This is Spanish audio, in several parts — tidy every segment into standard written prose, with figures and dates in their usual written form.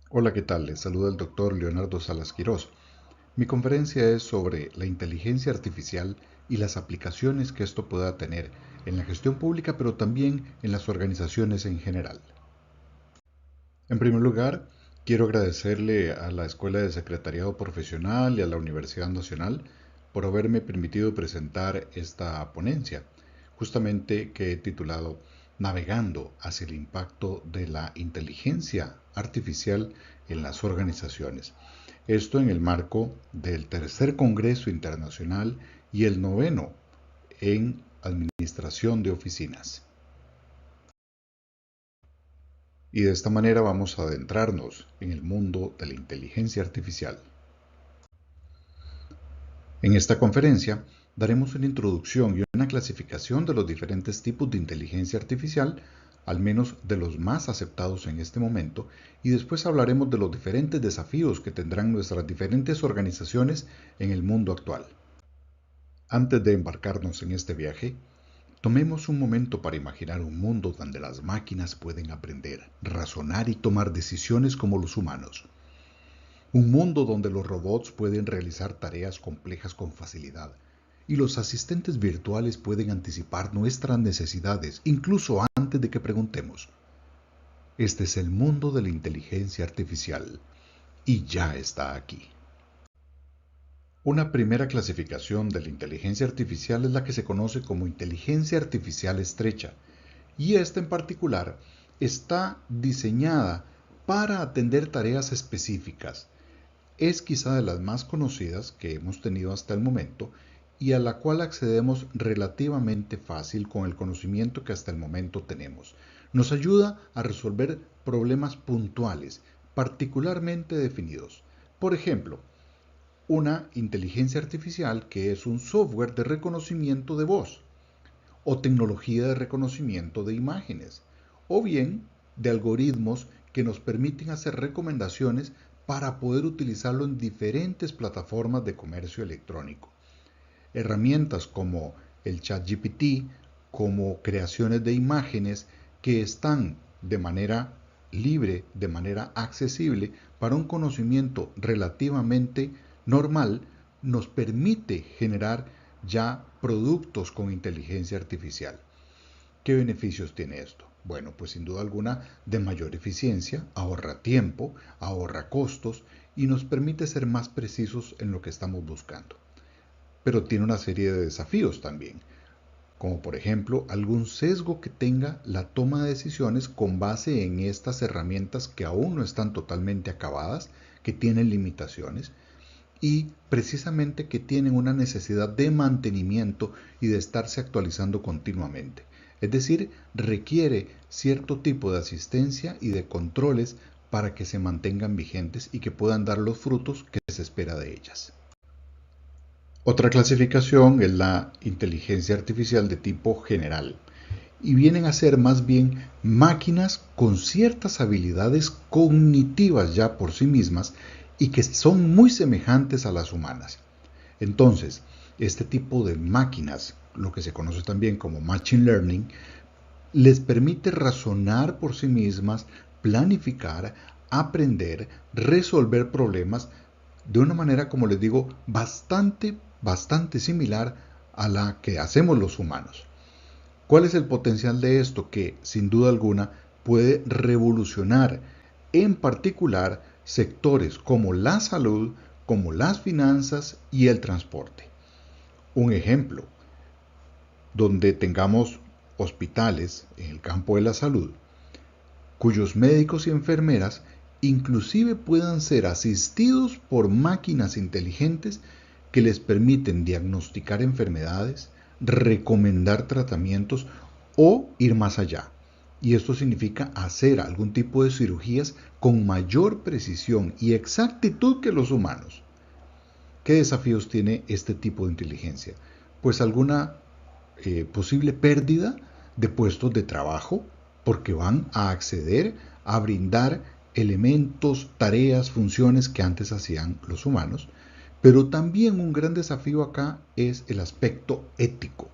Hola, ¿qué tal? Les saluda el doctor Leonardo Salas Quirós. Mi conferencia es sobre la inteligencia artificial y las aplicaciones que esto pueda tener en la gestión pública, pero también en las organizaciones en general. En primer lugar, quiero agradecerle a la Escuela de Secretariado Profesional y a la Universidad Nacional por haberme permitido presentar esta ponencia, justamente que he titulado Navegando hacia el impacto de la inteligencia artificial en las organizaciones. Esto en el marco del tercer Congreso Internacional y el noveno en Administración de Oficinas. Y de esta manera vamos a adentrarnos en el mundo de la inteligencia artificial. En esta conferencia daremos una introducción y una clasificación de los diferentes tipos de inteligencia artificial, al menos de los más aceptados en este momento, y después hablaremos de los diferentes desafíos que tendrán nuestras diferentes organizaciones en el mundo actual. Antes de embarcarnos en este viaje, tomemos un momento para imaginar un mundo donde las máquinas pueden aprender, razonar y tomar decisiones como los humanos. Un mundo donde los robots pueden realizar tareas complejas con facilidad y los asistentes virtuales pueden anticipar nuestras necesidades incluso antes de que preguntemos. Este es el mundo de la inteligencia artificial y ya está aquí. Una primera clasificación de la inteligencia artificial es la que se conoce como inteligencia artificial estrecha, y esta en particular está diseñada para atender tareas específicas. Es quizá de las más conocidas que hemos tenido hasta el momento y a la cual accedemos relativamente fácil con el conocimiento que hasta el momento tenemos. Nos ayuda a resolver problemas puntuales, particularmente definidos. Por ejemplo, una inteligencia artificial que es un software de reconocimiento de voz o tecnología de reconocimiento de imágenes, o bien de algoritmos que nos permiten hacer recomendaciones para poder utilizarlo en diferentes plataformas de comercio electrónico. Herramientas como el ChatGPT, como creaciones de imágenes que están de manera libre, de manera accesible, para un conocimiento relativamente normal, nos permite generar ya productos con inteligencia artificial. ¿Qué beneficios tiene esto? Bueno, pues sin duda alguna de mayor eficiencia, ahorra tiempo, ahorra costos y nos permite ser más precisos en lo que estamos buscando. Pero tiene una serie de desafíos también, como por ejemplo algún sesgo que tenga la toma de decisiones con base en estas herramientas que aún no están totalmente acabadas, que tienen limitaciones y precisamente que tienen una necesidad de mantenimiento y de estarse actualizando continuamente. Es decir, requiere cierto tipo de asistencia y de controles para que se mantengan vigentes y que puedan dar los frutos que se espera de ellas. Otra clasificación es la inteligencia artificial de tipo general y vienen a ser más bien máquinas con ciertas habilidades cognitivas ya por sí mismas y que son muy semejantes a las humanas. Entonces, este tipo de máquinas, lo que se conoce también como Machine Learning, les permite razonar por sí mismas, planificar, aprender, resolver problemas de una manera, como les digo, bastante similar a la que hacemos los humanos. ¿Cuál es el potencial de esto? Que sin duda alguna puede revolucionar en particular sectores como la salud, como las finanzas y el transporte. Un ejemplo, donde tengamos hospitales en el campo de la salud, cuyos médicos y enfermeras inclusive puedan ser asistidos por máquinas inteligentes que les permiten diagnosticar enfermedades, recomendar tratamientos o ir más allá. Y esto significa hacer algún tipo de cirugías con mayor precisión y exactitud que los humanos. ¿Qué desafíos tiene este tipo de inteligencia? Pues alguna posible pérdida de puestos de trabajo porque van a acceder a brindar elementos, tareas, funciones que antes hacían los humanos. Pero también un gran desafío acá es el aspecto ético,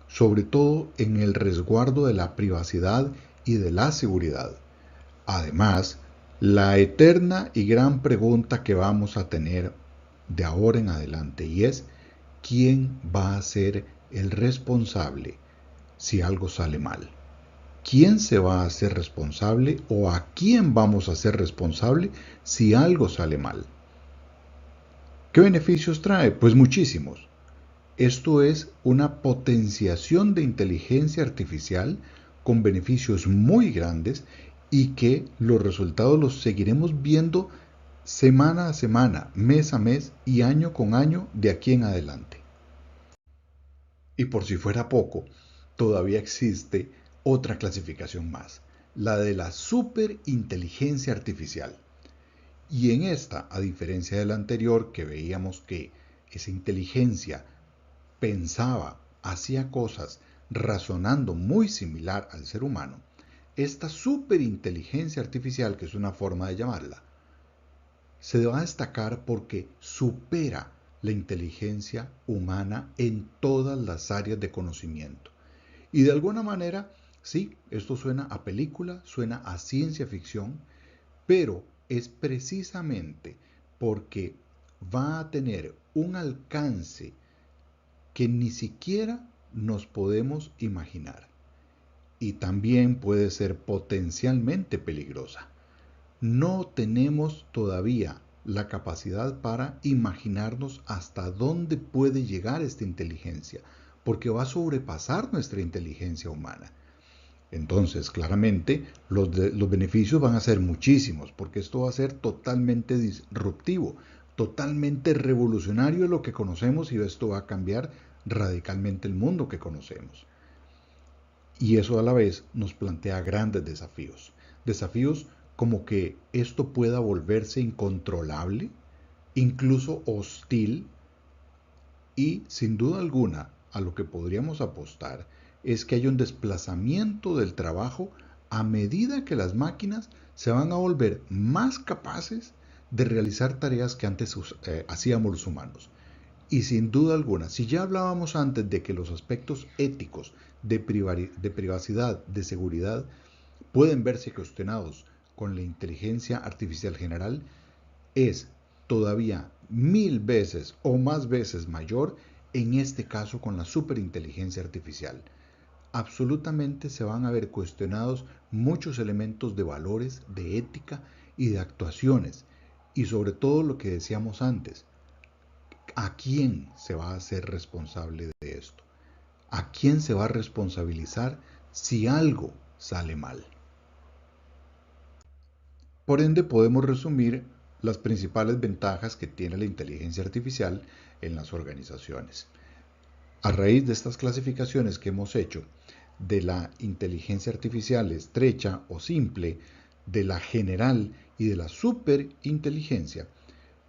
sobre todo en el resguardo de la privacidad y de la seguridad. Además, la eterna y gran pregunta que vamos a tener de ahora en adelante, y es: ¿quién va a ser el responsable si algo sale mal? ¿Quién se va a hacer responsable o a quién vamos a ser responsable si algo sale mal? ¿Qué beneficios trae? Pues muchísimos. Esto es una potenciación de inteligencia artificial con beneficios muy grandes y que los resultados los seguiremos viendo semana a semana, mes a mes y año con año de aquí en adelante. Y por si fuera poco, todavía existe otra clasificación más, la de la superinteligencia artificial. Y en esta, a diferencia de la anterior, que veíamos que esa inteligencia pensaba, hacía cosas razonando muy similar al ser humano, esta superinteligencia artificial, que es una forma de llamarla, se va a destacar porque supera la inteligencia humana en todas las áreas de conocimiento. Y de alguna manera, sí, esto suena a película, suena a ciencia ficción, pero es precisamente porque va a tener un alcance que ni siquiera nos podemos imaginar. Y también puede ser potencialmente peligrosa. No tenemos todavía la capacidad para imaginarnos hasta dónde puede llegar esta inteligencia, porque va a sobrepasar nuestra inteligencia humana. Entonces, claramente, los beneficios van a ser muchísimos, porque esto va a ser totalmente disruptivo, totalmente revolucionario de lo que conocemos, y esto va a cambiar radicalmente el mundo que conocemos. Y eso a la vez nos plantea grandes desafíos. Desafíos como que esto pueda volverse incontrolable, incluso hostil, y sin duda alguna a lo que podríamos apostar es que hay un desplazamiento del trabajo a medida que las máquinas se van a volver más capaces de realizar tareas que antes hacíamos los humanos. Y sin duda alguna, si ya hablábamos antes de que los aspectos éticos de privacidad, de seguridad, pueden verse cuestionados con la inteligencia artificial general, es todavía 1000 veces o más veces mayor en este caso con la superinteligencia artificial. Absolutamente se van a ver cuestionados muchos elementos de valores, de ética y de actuaciones. Y sobre todo lo que decíamos antes, ¿a quién se va a hacer responsable de esto? ¿A quién se va a responsabilizar si algo sale mal? Por ende, podemos resumir las principales ventajas que tiene la inteligencia artificial en las organizaciones. A raíz de estas clasificaciones que hemos hecho de la inteligencia artificial estrecha o simple, de la general y de la superinteligencia,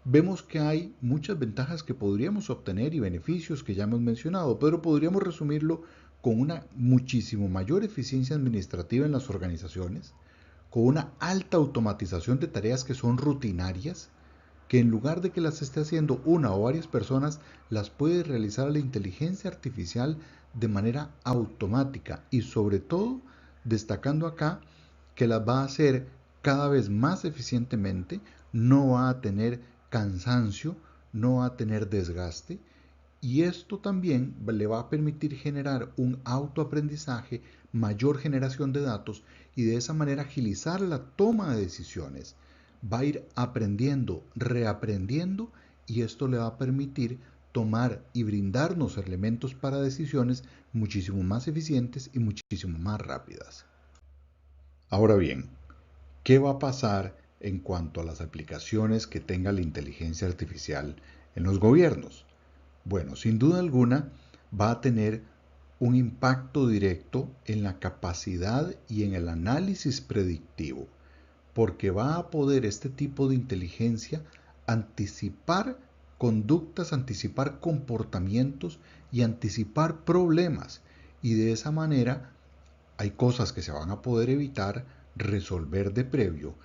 vemos que hay muchas ventajas que podríamos obtener y beneficios que ya hemos mencionado, pero podríamos resumirlo con una muchísimo mayor eficiencia administrativa en las organizaciones, con una alta automatización de tareas que son rutinarias, que en lugar de que las esté haciendo una o varias personas, las puede realizar la inteligencia artificial de manera automática y sobre todo destacando acá que las va a hacer cada vez más eficientemente, no va a tener cansancio, no va a tener desgaste, y esto también le va a permitir generar un autoaprendizaje, mayor generación de datos y de esa manera agilizar la toma de decisiones. Va a ir aprendiendo, reaprendiendo, y esto le va a permitir tomar y brindarnos elementos para decisiones muchísimo más eficientes y muchísimo más rápidas. Ahora bien, ¿qué va a pasar en cuanto a las aplicaciones que tenga la inteligencia artificial en los gobiernos? Bueno, sin duda alguna va a tener un impacto directo en la capacidad y en el análisis predictivo, porque va a poder este tipo de inteligencia anticipar conductas, anticipar comportamientos y anticipar problemas. Y de esa manera hay cosas que se van a poder evitar, resolver de previo,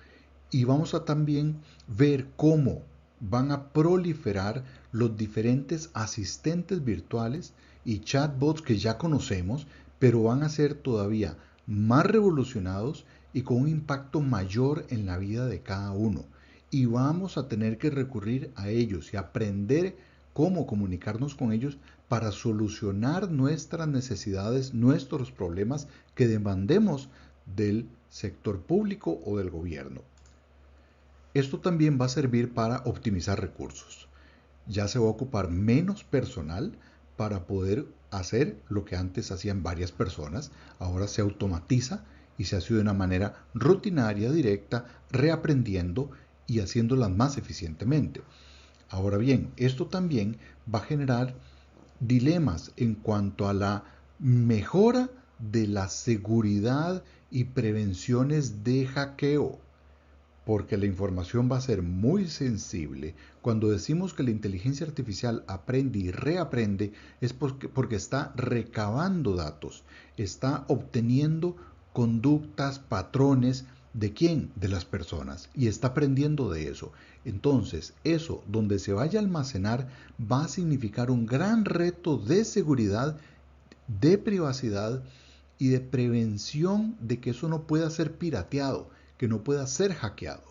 y vamos a también ver cómo van a proliferar los diferentes asistentes virtuales y chatbots que ya conocemos, pero van a ser todavía más revolucionados y con un impacto mayor en la vida de cada uno. Y vamos a tener que recurrir a ellos y aprender cómo comunicarnos con ellos para solucionar nuestras necesidades, nuestros problemas que demandemos del sector público o del gobierno. Esto también va a servir para optimizar recursos. Ya se va a ocupar menos personal para poder hacer lo que antes hacían varias personas. Ahora se automatiza y se hace de una manera rutinaria, directa, reaprendiendo y haciéndolas más eficientemente. Ahora bien, esto también va a generar dilemas en cuanto a la mejora de la seguridad y prevenciones de hackeo, porque la información va a ser muy sensible. Cuando decimos que la inteligencia artificial aprende y reaprende, es porque está recabando datos, está obteniendo conductas, patrones. ¿De quién? De las personas. Y está aprendiendo de eso. Entonces, eso donde se vaya a almacenar va a significar un gran reto de seguridad, de privacidad y de prevención de que eso no pueda ser pirateado, que no pueda ser hackeado.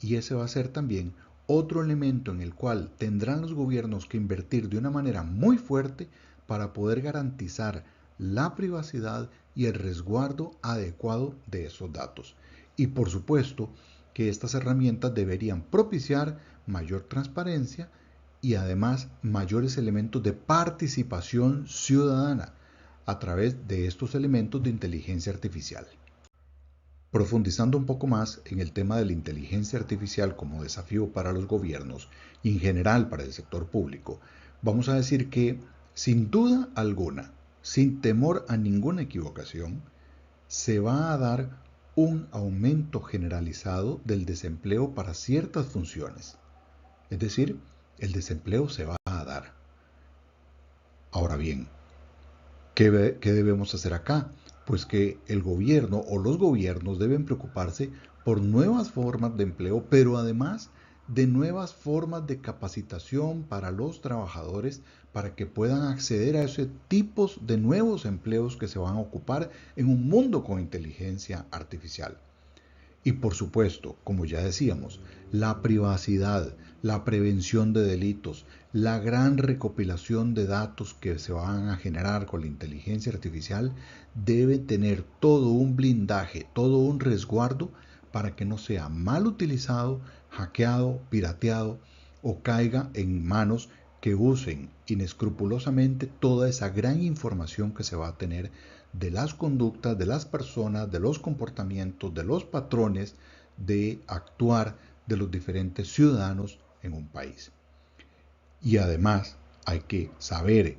Y ese va a ser también otro elemento en el cual tendrán los gobiernos que invertir de una manera muy fuerte para poder garantizar la privacidad y el resguardo adecuado de esos datos. Y por supuesto que estas herramientas deberían propiciar mayor transparencia y además mayores elementos de participación ciudadana a través de estos elementos de inteligencia artificial. Profundizando un poco más en el tema de la inteligencia artificial como desafío para los gobiernos y en general para el sector público, vamos a decir que, sin duda alguna, sin temor a ninguna equivocación, se va a dar un aumento generalizado del desempleo para ciertas funciones. Es decir, el desempleo se va a dar. Ahora bien, ¿qué debemos hacer acá? Pues que el gobierno o los gobiernos deben preocuparse por nuevas formas de empleo, pero además de nuevas formas de capacitación para los trabajadores para que puedan acceder a esos tipos de nuevos empleos que se van a ocupar en un mundo con inteligencia artificial. Y por supuesto, como ya decíamos, la privacidad, la prevención de delitos, la gran recopilación de datos que se van a generar con la inteligencia artificial debe tener todo un blindaje, todo un resguardo para que no sea mal utilizado, hackeado, pirateado o caiga en manos que usen inescrupulosamente toda esa gran información que se va a tener de las conductas de las personas, de los comportamientos, de los patrones de actuar de los diferentes ciudadanos en un país. Y además hay que saber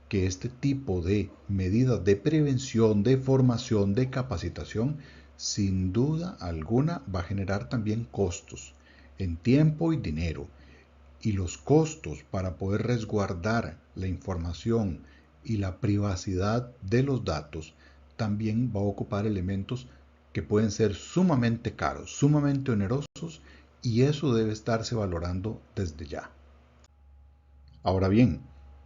que este tipo de medidas de prevención, de formación, de capacitación, sin duda alguna va a generar también costos en tiempo y dinero. Y los costos para poder resguardar la información y la privacidad de los datos también va a ocupar elementos que pueden ser sumamente caros, sumamente onerosos, y eso debe estarse valorando desde ya. Ahora bien,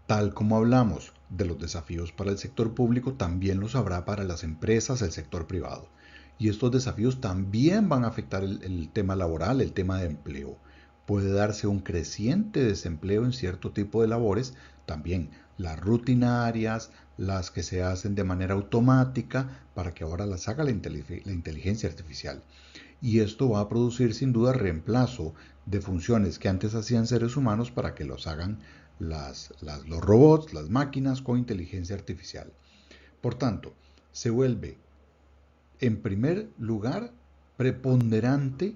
tal como hablamos de los desafíos para el sector público, también los habrá para las empresas, el sector privado. Y estos desafíos también van a afectar el tema laboral, el tema de empleo. Puede darse un creciente desempleo en cierto tipo de labores, también las rutinarias, las que se hacen de manera automática, para que ahora las haga la inteligencia artificial. Y esto va a producir sin duda reemplazo de funciones que antes hacían seres humanos para que los hagan los robots, las máquinas con inteligencia artificial. Por tanto, se vuelve en primer lugar preponderante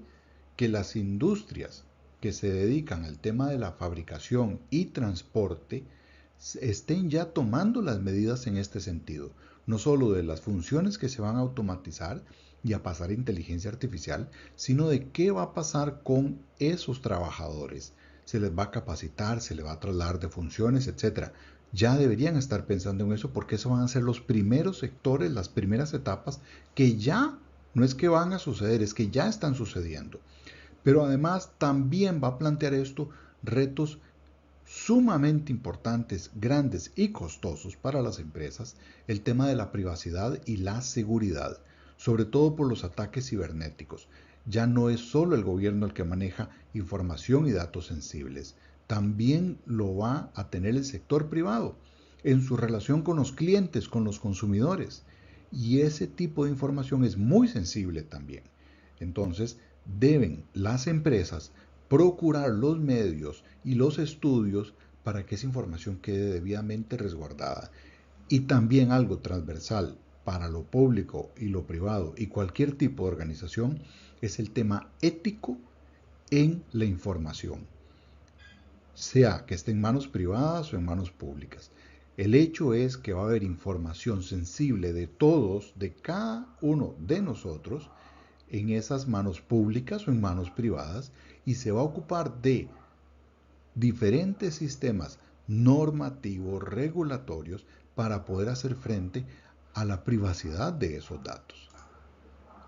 que las industrias que se dedican al tema de la fabricación y transporte estén ya tomando las medidas en este sentido, no solo de las funciones que se van a automatizar y a pasar a inteligencia artificial, sino de qué va a pasar con esos trabajadores. Se les va a capacitar, se les va a trasladar de funciones, etc. Ya deberían estar pensando en eso porque esos van a ser los primeros sectores, las primeras etapas que ya no es que van a suceder, es que ya están sucediendo. Pero además también va a plantear esto retos sumamente importantes, grandes y costosos para las empresas, el tema de la privacidad y la seguridad. sobre todo por los ataques cibernéticos. Ya no es solo el gobierno el que maneja información y datos sensibles, también lo va a tener el sector privado en su relación con los clientes, con los consumidores. Y ese tipo de información es muy sensible también. Entonces, deben las empresas procurar los medios y los estudios para que esa información quede debidamente resguardada. Y también algo transversal para lo público y lo privado y cualquier tipo de organización es el tema ético en la información, sea que esté en manos privadas o en manos públicas. El hecho es que va a haber información sensible de todos, de cada uno de nosotros, en esas manos públicas o en manos privadas, y se va a ocupar de diferentes sistemas normativos, regulatorios, para poder hacer frente a la privacidad de esos datos.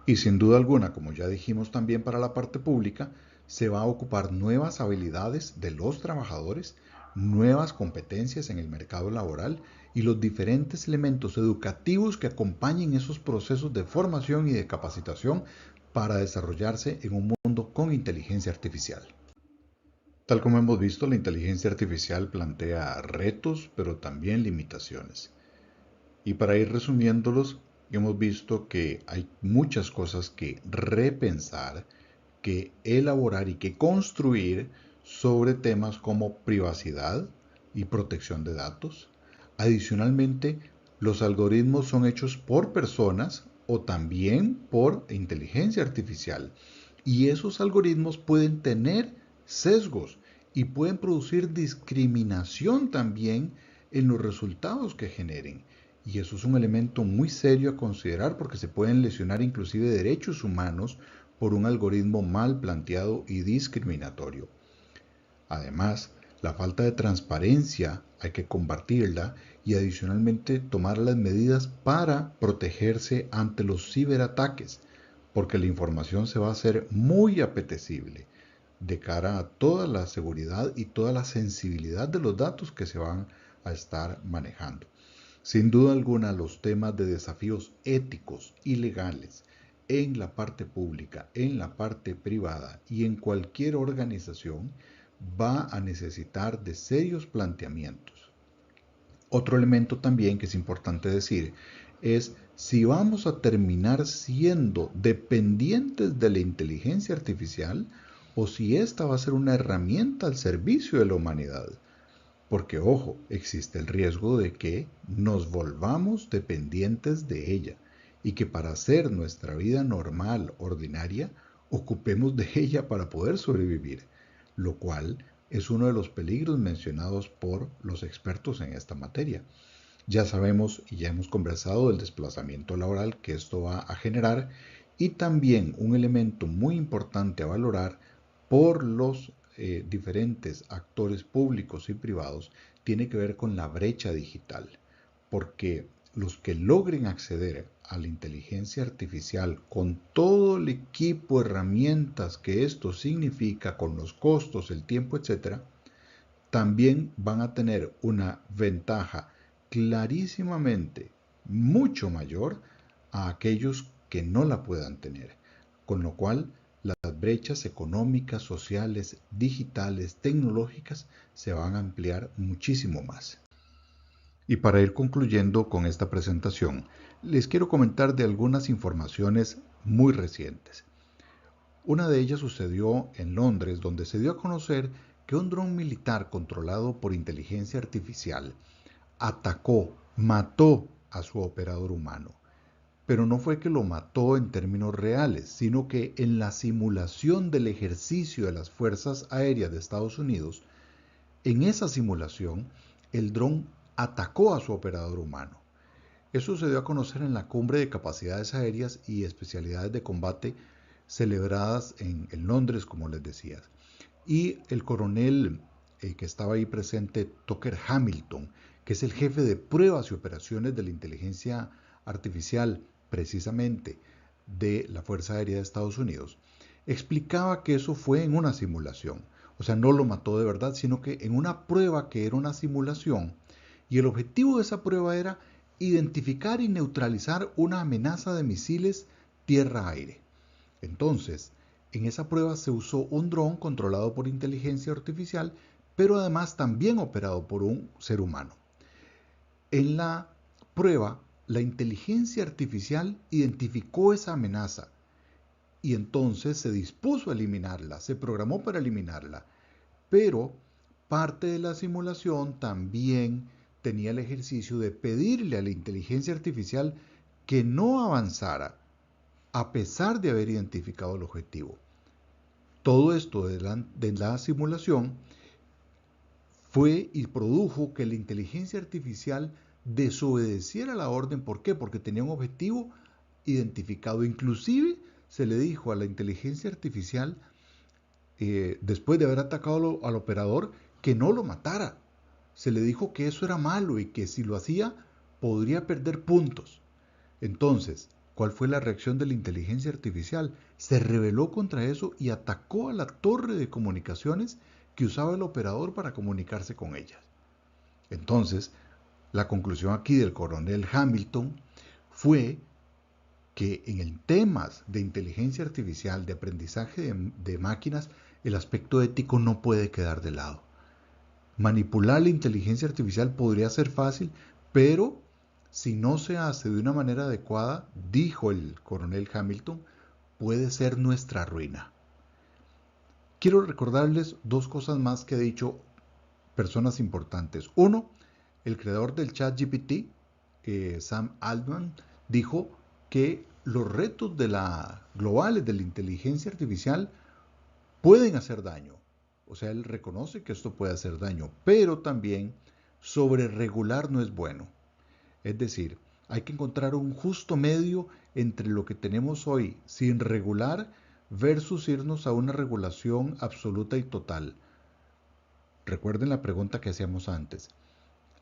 Y sin duda alguna, como ya dijimos también para la parte pública, se va a ocupar nuevas habilidades de los trabajadores, nuevas competencias en el mercado laboral y los diferentes elementos educativos que acompañen esos procesos de formación y de capacitación para desarrollarse en un mundo con inteligencia artificial. Tal como hemos visto, la inteligencia artificial plantea retos, pero también limitaciones. Y para ir resumiéndolos, hemos visto que hay muchas cosas que repensar, que elaborar y que construir sobre temas como privacidad y protección de datos. Adicionalmente, los algoritmos son hechos por personas o también por inteligencia artificial. Y esos algoritmos pueden tener sesgos y pueden producir discriminación también en los resultados que generen. Y eso es un elemento muy serio a considerar porque se pueden lesionar inclusive derechos humanos por un algoritmo mal planteado y discriminatorio. Además, la falta de transparencia hay que combatirla y adicionalmente tomar las medidas para protegerse ante los ciberataques, porque la información se va a hacer muy apetecible de cara a toda la seguridad y toda la sensibilidad de los datos que se van a estar manejando. Sin duda alguna, los temas de desafíos éticos y legales en la parte pública, en la parte privada y en cualquier organización va a necesitar de serios planteamientos. Otro elemento también que es importante decir es si vamos a terminar siendo dependientes de la inteligencia artificial o si esta va a ser una herramienta al servicio de la humanidad. Porque, ojo, existe el riesgo de que nos volvamos dependientes de ella y que para hacer nuestra vida normal, ordinaria, ocupemos de ella para poder sobrevivir, lo cual es uno de los peligros mencionados por los expertos en esta materia. Ya sabemos y ya hemos conversado del desplazamiento laboral que esto va a generar y también un elemento muy importante a valorar por los diferentes actores públicos y privados tiene que ver con la brecha digital, porque los que logren acceder a la inteligencia artificial con todo el equipo, herramientas que esto significa, con los costos, el tiempo, etcétera, también van a tener una ventaja clarísimamente mucho mayor a aquellos que no la puedan tener, con lo cual las brechas económicas, sociales, digitales, tecnológicas se van a ampliar muchísimo más. Y para ir concluyendo con esta presentación, les quiero comentar de algunas informaciones muy recientes. Una de ellas sucedió en Londres, donde se dio a conocer que un dron militar controlado por inteligencia artificial atacó, mató a su operador humano. Pero no fue que lo mató en términos reales, sino que en la simulación del ejercicio de las Fuerzas Aéreas de Estados Unidos, en esa simulación, el dron atacó a su operador humano. Eso se dio a conocer en la Cumbre de Capacidades Aéreas y Especialidades de Combate celebradas en Londres, como les decía. Y el coronel que estaba ahí presente, Tucker Hamilton, que es el jefe de pruebas y operaciones de la inteligencia artificial, precisamente de la Fuerza Aérea de Estados Unidos, explicaba que eso fue en una simulación. O sea, no lo mató de verdad, sino que en una prueba que era una simulación. Y el objetivo de esa prueba era identificar y neutralizar una amenaza de misiles tierra-aire. Entonces, en esa prueba se usó un dron controlado por inteligencia artificial, pero además también operado por un ser humano. En la prueba, la inteligencia artificial identificó esa amenaza y entonces se dispuso a eliminarla, se programó para eliminarla, pero parte de la simulación también tenía el ejercicio de pedirle a la inteligencia artificial que no avanzara a pesar de haber identificado el objetivo. Todo esto de la simulación fue y produjo que la inteligencia artificial desobedeciera la orden. ¿Por qué? Porque tenía un objetivo identificado. Inclusive se le dijo a la inteligencia artificial, después de haber atacado al operador, que no lo matara. Se le dijo que eso era malo y que si lo hacía podría perder puntos. Entonces, ¿cuál fue la reacción de la inteligencia artificial? Se rebeló contra eso y atacó a la torre de comunicaciones que usaba el operador para comunicarse con ellas. Entonces, la conclusión aquí del coronel Hamilton fue que en el temas de inteligencia artificial, de aprendizaje de máquinas, el aspecto ético no puede quedar de lado. Manipular la inteligencia artificial podría ser fácil, pero si no se hace de una manera adecuada, dijo el coronel Hamilton, puede ser nuestra ruina. Quiero recordarles dos cosas más que ha dicho personas importantes. Uno, el creador del ChatGPT, Sam Altman, dijo que los retos globales de la inteligencia artificial pueden hacer daño. O sea, él reconoce que esto puede hacer daño, pero también sobreregular no es bueno. Es decir, hay que encontrar un justo medio entre lo que tenemos hoy sin regular versus irnos a una regulación absoluta y total. Recuerden la pregunta que hacíamos antes.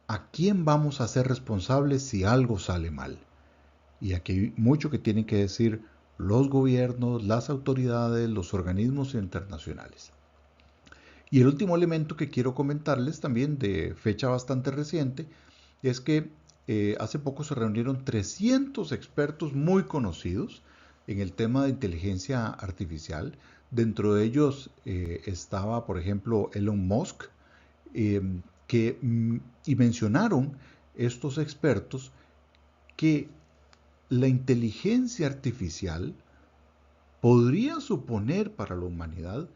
¿A quién vamos a ser responsables si algo sale mal? Y aquí hay mucho que tienen que decir los gobiernos, las autoridades, los organismos internacionales. Y el último elemento que quiero comentarles también de fecha bastante reciente es que hace poco se reunieron 300 expertos muy conocidos en el tema de inteligencia artificial. Dentro de ellos estaba, por ejemplo, Elon Musk, y mencionaron estos expertos que la inteligencia artificial podría suponer para la humanidad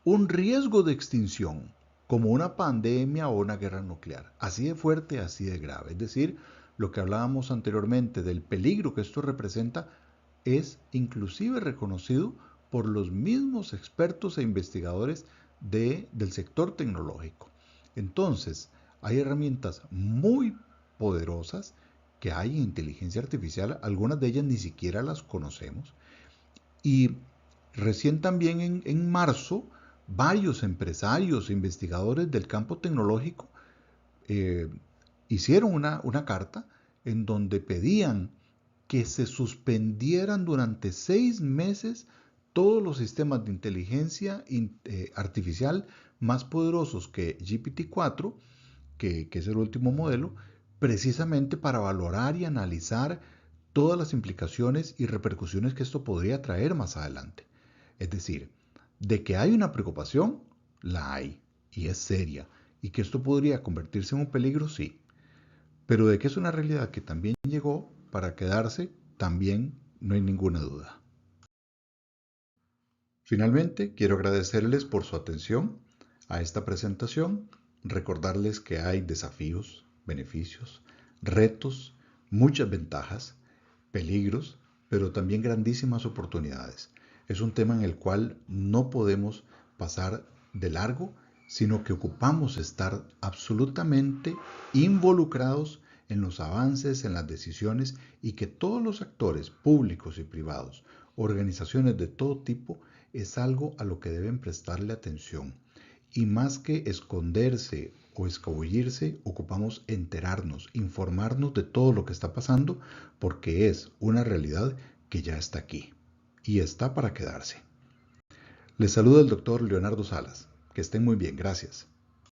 un riesgo de extinción, como una pandemia o una guerra nuclear, así de fuerte, así de grave. Es decir, lo que hablábamos anteriormente del peligro que esto representa es inclusive reconocido por los mismos expertos e investigadores del sector tecnológico. Entonces, hay herramientas muy poderosas que hay en inteligencia artificial, algunas de ellas ni siquiera las conocemos. Y recién también en marzo, varios empresarios e investigadores del campo tecnológico eh, hicieron una carta en donde pedían que se suspendieran durante 6 meses todos los sistemas de inteligencia artificial más poderosos que GPT-4, que es el último modelo, precisamente para valorar y analizar todas las implicaciones y repercusiones que esto podría traer más adelante. Es decir, de que hay una preocupación, la hay, y es seria, y que esto podría convertirse en un peligro, sí. Pero de que es una realidad que también llegó para quedarse, también no hay ninguna duda. Finalmente, quiero agradecerles por su atención a esta presentación, recordarles que hay desafíos, beneficios, retos, muchas ventajas, peligros, pero también grandísimas oportunidades. Es un tema en el cual no podemos pasar de largo, sino que ocupamos estar absolutamente involucrados en los avances, en las decisiones y que todos los actores públicos y privados, organizaciones de todo tipo, es algo a lo que deben prestarle atención. Y más que esconderse o escabullirse, ocupamos enterarnos, informarnos de todo lo que está pasando, porque es una realidad que ya está aquí y está para quedarse. Les saluda el doctor Leonardo Salas. Que estén muy bien, gracias.